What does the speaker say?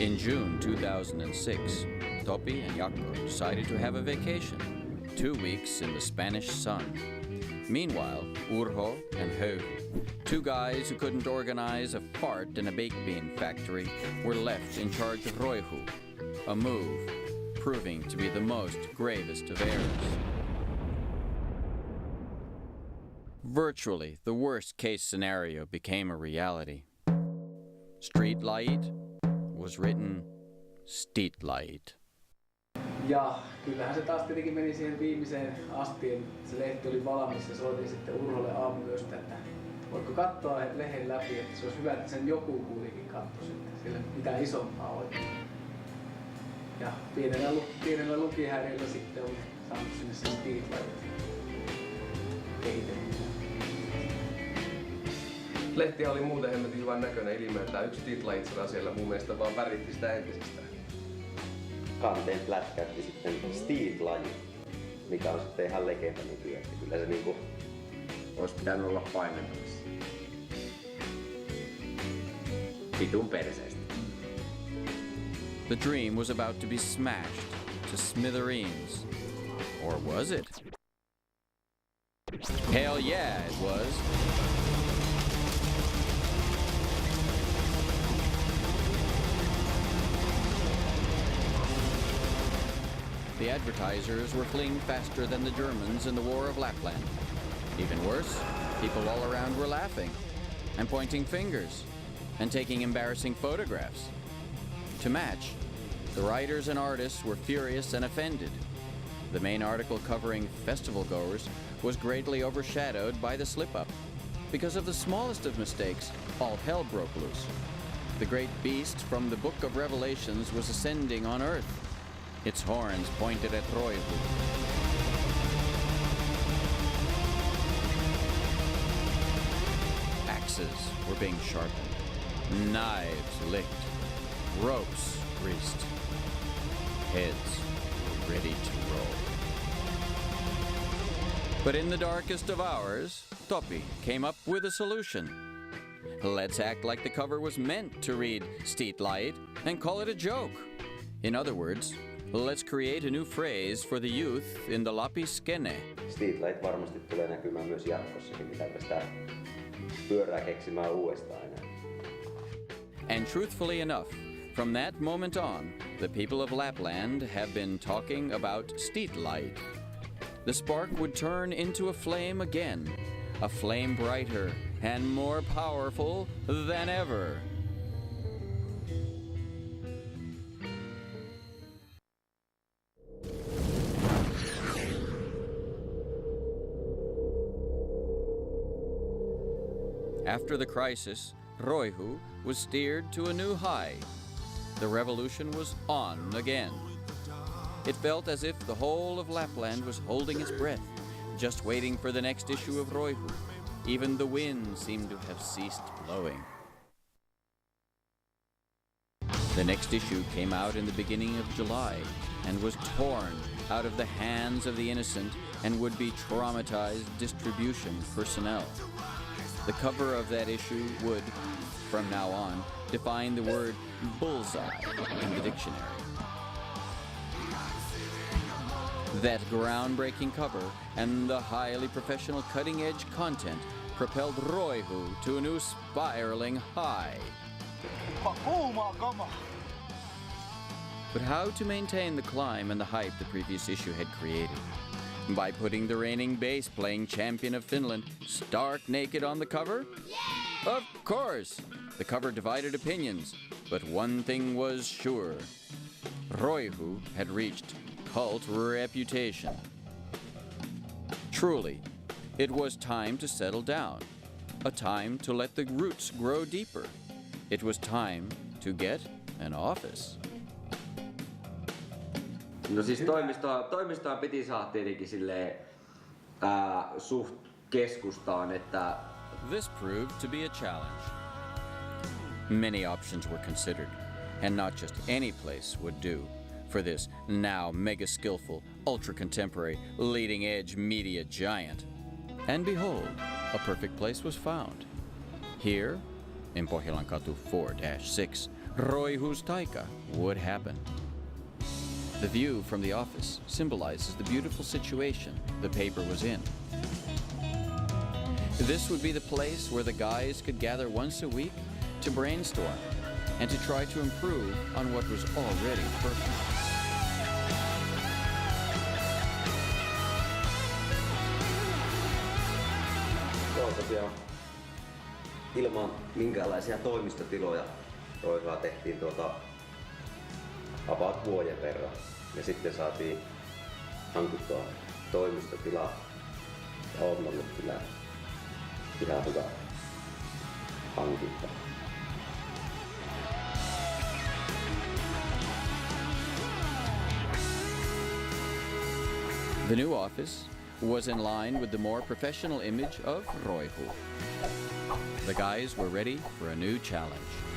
In June 2006, Topi and Jaakko decided to have a vacation, 2 weeks in the Spanish sun. Meanwhile, Urho and Roihu, 2 guys who couldn't organize a fart in a baked bean factory, were left in charge of Roihu, a move proving to be the most gravest of errors. Virtually, the worst-case scenario became a reality. Streetlight was written Steetlight. Ja kyllähän se taas tietenkin meni siihen viimeiseen asti. Se lehti oli valmis ja soitin sitten Urholle aamuyöstä, että voitko katsoa lehden läpi, että se olisi hyvä, että sen joku kuitenkin katsoisi, että sillä mitään isompaa oikein. Ja pienellä lukihäiriöllä sitten oli saanut sinne sen Steetlight kehitettyä. Lehti oli muuten hemmetin hyvän näköinen ilmeeltään. Yksi Steetlight-sana siellä mun mielestä vaan väritti sitä entisestä. Kanteen plätkäytti sitten Steetlight, mikä on sitten ihan legenda nykyään. Kyllä se niinku olisi pitänyt olla painentamassa. Vitun perseestä. The dream was about to be smashed to smithereens. Or was it? Hell yeah, it was. The advertisers were fleeing faster than the Germans in the War of Lapland. Even worse, people all around were laughing and pointing fingers and taking embarrassing photographs. To match, the writers and artists were furious and offended. The main article covering festival goers was greatly overshadowed by the slip-up. Because of the smallest of mistakes, all hell broke loose. The great beast from the Book of Revelations was ascending on earth, its horns pointed at Roihu. Axes were being sharpened, knives licked, ropes greased, heads were ready to roll. But in the darkest of hours, Topi came up with a solution. Let's act like the cover was meant to read Steetlight and call it a joke. In other words, let's create a new phrase for the youth in the Lappi skene. Steetlight varmasti tulee näkymään myös jatkossakin, pitääpä sitä pyörää keksimään uudestaan enää. And truthfully enough, from that moment on, the people of Lapland have been talking about Steetlight. The spark would turn into a flame again, a flame brighter and more powerful than ever. After the crisis, Roihu was steered to a new high. The revolution was on again. It felt as if the whole of Lapland was holding its breath, just waiting for the next issue of Roihu. Even the wind seemed to have ceased blowing. The next issue came out in the beginning of July and was torn out of the hands of the innocent and would-be traumatized distribution personnel. The cover of that issue would, from now on, define the word bullseye in the dictionary. That groundbreaking cover and the highly professional cutting-edge content propelled Roihu to a new spiraling high. But how to maintain the climb and the hype the previous issue had created? By putting the reigning bass-playing champion of Finland stark naked on the cover? Yeah! Of course! The cover divided opinions, but one thing was sure. Roihu had reached cult reputation. Truly, it was time to settle down, a time to let the roots grow deeper. It was time to get an office. No siis toimistoon piti saada tietenkin silleen suht keskustaan, että... This proved to be a challenge. Many options were considered, and not just any place would do for this now mega-skillful, ultra-contemporary, leading-edge media giant. And behold, a perfect place was found. Here, in Pohjolankatu 4-6, Roihu's taika would happen. The view from the office symbolizes the beautiful situation the paper was in. This would be the place where the guys could gather once a week to brainstorm and to try to improve on what was already perfect. Joo, tosiaan ilman minkäänlaisia toimistotiloja Roihua tehtiin about vuoden verran. Ja sitten saatiin hankittua toimistotila ja on ollut kyllä ihan hyvä hankinta. The new office was in line with the more professional image of Roihu. The guys were ready for a new challenge.